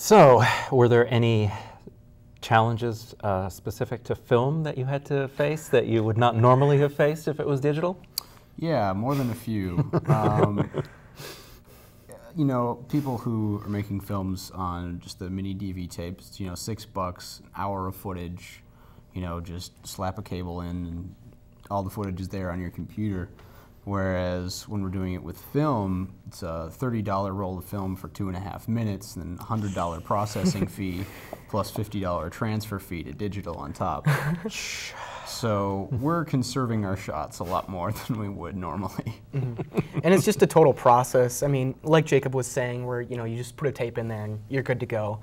So, were there any challenges specific to film that you had to face that you would not normally have faced if it was digital? Yeah, more than a few. You know, people who are making films on just the mini DV tapes, you know, $6, an hour of footage, you know, just slap a cable in and all the footage is there on your computer. Whereas when we're doing it with film, it's a $30 roll of film for 2.5 minutes and then a $100 processing fee plus $50 transfer fee to digital on top. So we're conserving our shots a lot more than we would normally. Mm-hmm. And it's just a total process. I mean, like Jacob was saying, where you just put a tape in there and you're good to go.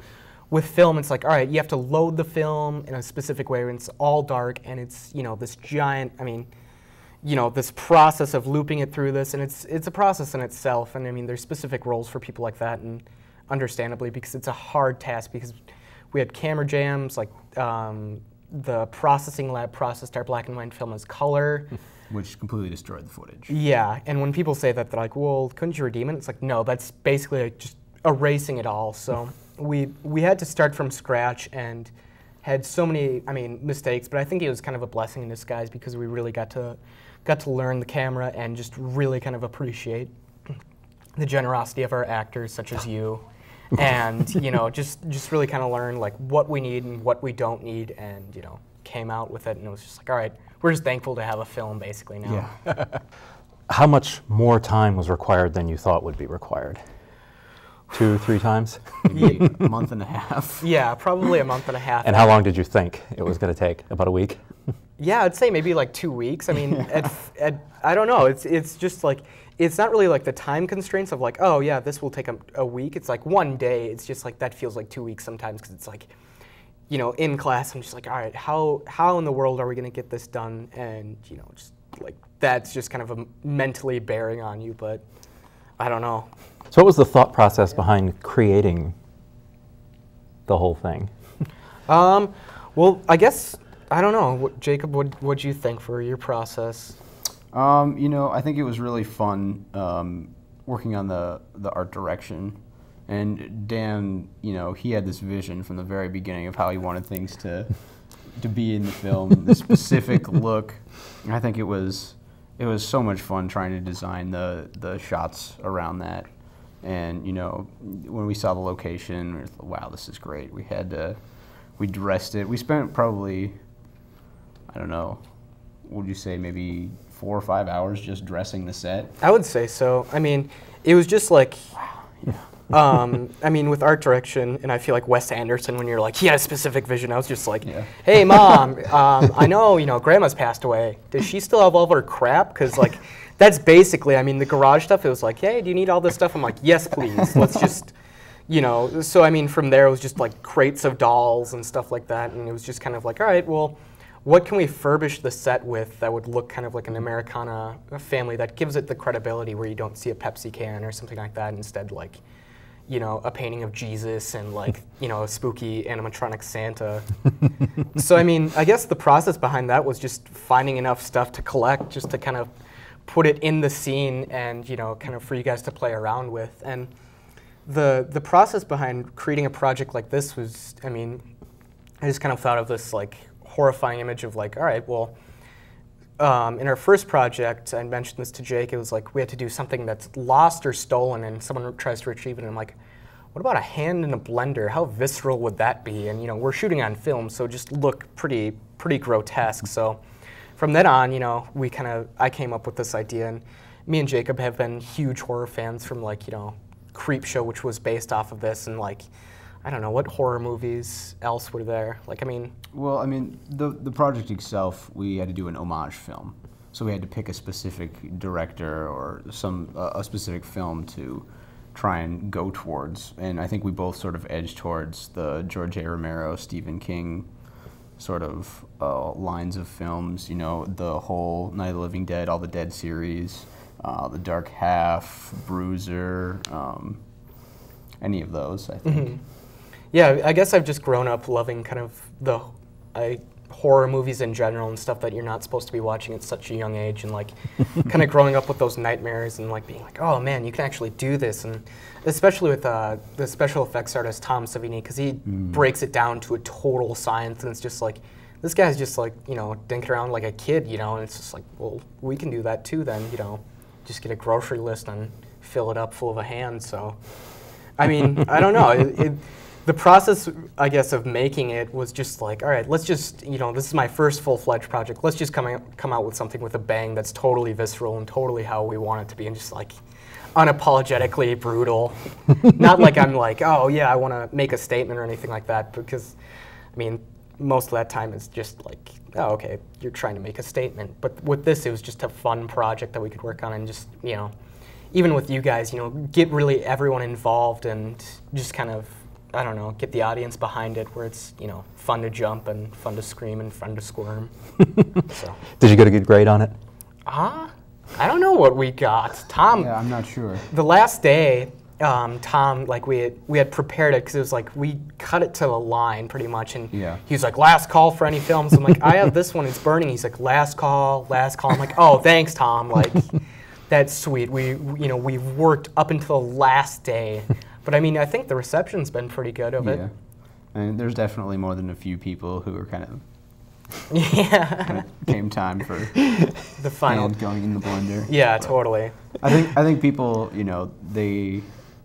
With film, it's like, all right, you have to load the film in a specific way, and it's all dark, and it's this giant. I mean, this process of looping it through this, and it's a process in itself. And I mean, there's specific roles for people like that, and understandably, because it's a hard task. Because we had camera jams, like the processing lab processed our black and white film as color, which completely destroyed the footage. Yeah, and when people say that, they're like, "Well, couldn't you redeem it?" It's like, no, that's basically like just erasing it all. So we had to start from scratch and had so many, mistakes. But I think it was kind of a blessing in disguise because we really got to learn the camera and just really kind of appreciate the generosity of our actors, such as you, and just really kind of learn like what we need and what we don't need, and came out with it, and it was just like, all right, we're just thankful to have a film basically now. Yeah. How much more time was required than you thought would be required? 2, 3 times? Maybe a month and a half. Yeah, probably a month and a half. And how long did you think it was going to take? About a week? Yeah, I'd say maybe like 2 weeks. I mean, I don't know. It's just like, it's not really like the time constraints of like, oh yeah, this will take a week. It's like one day. It's just like that feels like 2 weeks sometimes because it's like, in class I'm just like, all right, how in the world are we going to get this done? And just like that's just kind of mentally bearing on you. But I don't know. So what was the thought process behind creating the whole thing? Well, I guess, I don't know. Jacob, what'd you think for your process? I think it was really fun working on the art direction. And Dan, he had this vision from the very beginning of how he wanted things to be in the film, the specific look. And I think it was so much fun trying to design the shots around that. And when we saw the location, we were like, wow, this is great. We dressed it. We spent probably, I don't know, would you say maybe 4 or 5 hours just dressing the set? I would say so. I mean, it was just like, wow. Yeah. With art direction, and I feel like Wes Anderson, when you're like, he had a specific vision, I was just like, yeah. Hey, Mom, I know, Grandma's passed away. Does she still have all of her crap? Because, like, that's basically, the garage stuff, it was like, hey, do you need all this stuff? I'm like, yes, please. Let's just, So, from there, it was just, like, crates of dolls and stuff like that, and it was just kind of like, all right, well, what can we furbish the set with that would look kind of like an Americana family that gives it the credibility where you don't see a Pepsi can or something like that, instead, like, a painting of Jesus and like, a spooky animatronic Santa. So, I guess the process behind that was just finding enough stuff to collect just to kind of put it in the scene and, kind of for you guys to play around with. And the process behind creating a project like this was, I just kind of thought of this like horrifying image of like, all right, well, in our first project, I mentioned this to Jake, it was like we had to do something that's lost or stolen and someone tries to retrieve it, and I'm like, what about a hand in a blender? How visceral would that be? And we're shooting on film, so it just looked pretty grotesque. So from then on, I came up with this idea, and me and Jacob have been huge horror fans from like, Creepshow, which was based off of this, and like, I don't know, what horror movies else were there? Like, Well, the project itself, we had to do an homage film. So we had to pick a specific director or a specific film to try and go towards. And I think we both sort of edged towards the George A. Romero, Stephen King sort of lines of films. The whole Night of the Living Dead, all the Dead series, The Dark Half, Bruiser, any of those, I think. Mm-hmm. Yeah, I guess I've just grown up loving kind of horror movies in general and stuff that you're not supposed to be watching at such a young age, and like kind of growing up with those nightmares and like being like, oh man, you can actually do this, and especially with the special effects artist Tom Savini, because he breaks it down to a total science, and it's just like, this guy's just like, you know, dinking around like a kid, you know, and it's just like, well, we can do that too then, you know, just get a grocery list and fill it up full of a hand. So, I mean, I don't know. The process, I guess, of making it was just like, all right, let's just, you know, this is my first full-fledged project. Let's just come out with something with a bang that's totally visceral and totally how we want it to be, and just like unapologetically brutal. Not like I'm like, oh yeah, I want to make a statement or anything like that, because, I mean, most of that time it's just like, oh, okay, you're trying to make a statement. But with this, it was just a fun project that we could work on, and just, you know, even with you guys, you know, get really everyone involved and just kind of, I don't know, get the audience behind it, where it's, you know, fun to jump and fun to scream and fun to squirm. So. Did you get a good grade on it? I don't know what we got. Tom. Yeah, I'm not sure. The last day, Tom, like we had prepared it, because it was like we cut it to the line pretty much, and he was like, last call for any films. I'm like, I have this one, it's burning. He's like, last call, last call. I'm like, oh, thanks, Tom. Like, that's sweet. You know, we've worked up until the last day. But I mean, I think the reception's been pretty good of it. And there's definitely more than a few people who are kind of when it came time for the final hand going in the blender. Yeah, but totally. I think people, you know, they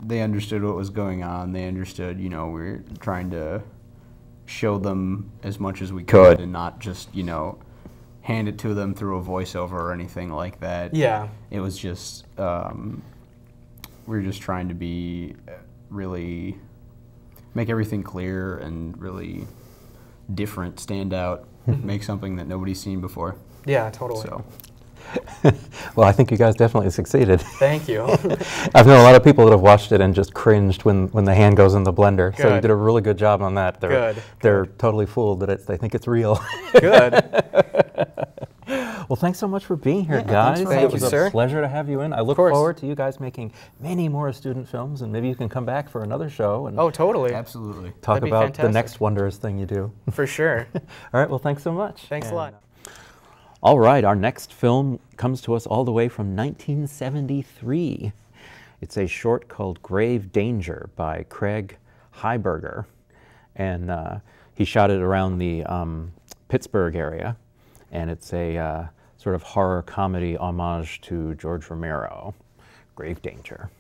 understood what was going on. They understood, you know, we're trying to show them as much as we could and not just, you know, hand it to them through a voiceover or anything like that. Yeah. It was just we were just trying to be really make everything clear and really different, stand out, make something that nobody's seen before. Yeah, totally. So. Well, I think you guys definitely succeeded. Thank you. I've known a lot of people that have watched it and just cringed when the hand goes in the blender. Good. So you did a really good job on that. They're totally fooled that they think it's real. Good. Well, thanks so much for being here, guys. Thank you, it was sir. a pleasure to have you in. I look forward to you guys making many more student films, and maybe you can come back for another show. And oh, totally. Absolutely. Talk about the next wondrous thing you do. For sure. All right, well, thanks so much. Thanks a lot. All right, our next film comes to us all the way from 1973. It's a short called Grave Danger by Craig Heiberger, and he shot it around the Pittsburgh area, and it's a sort of horror comedy homage to George Romero. Grave Danger.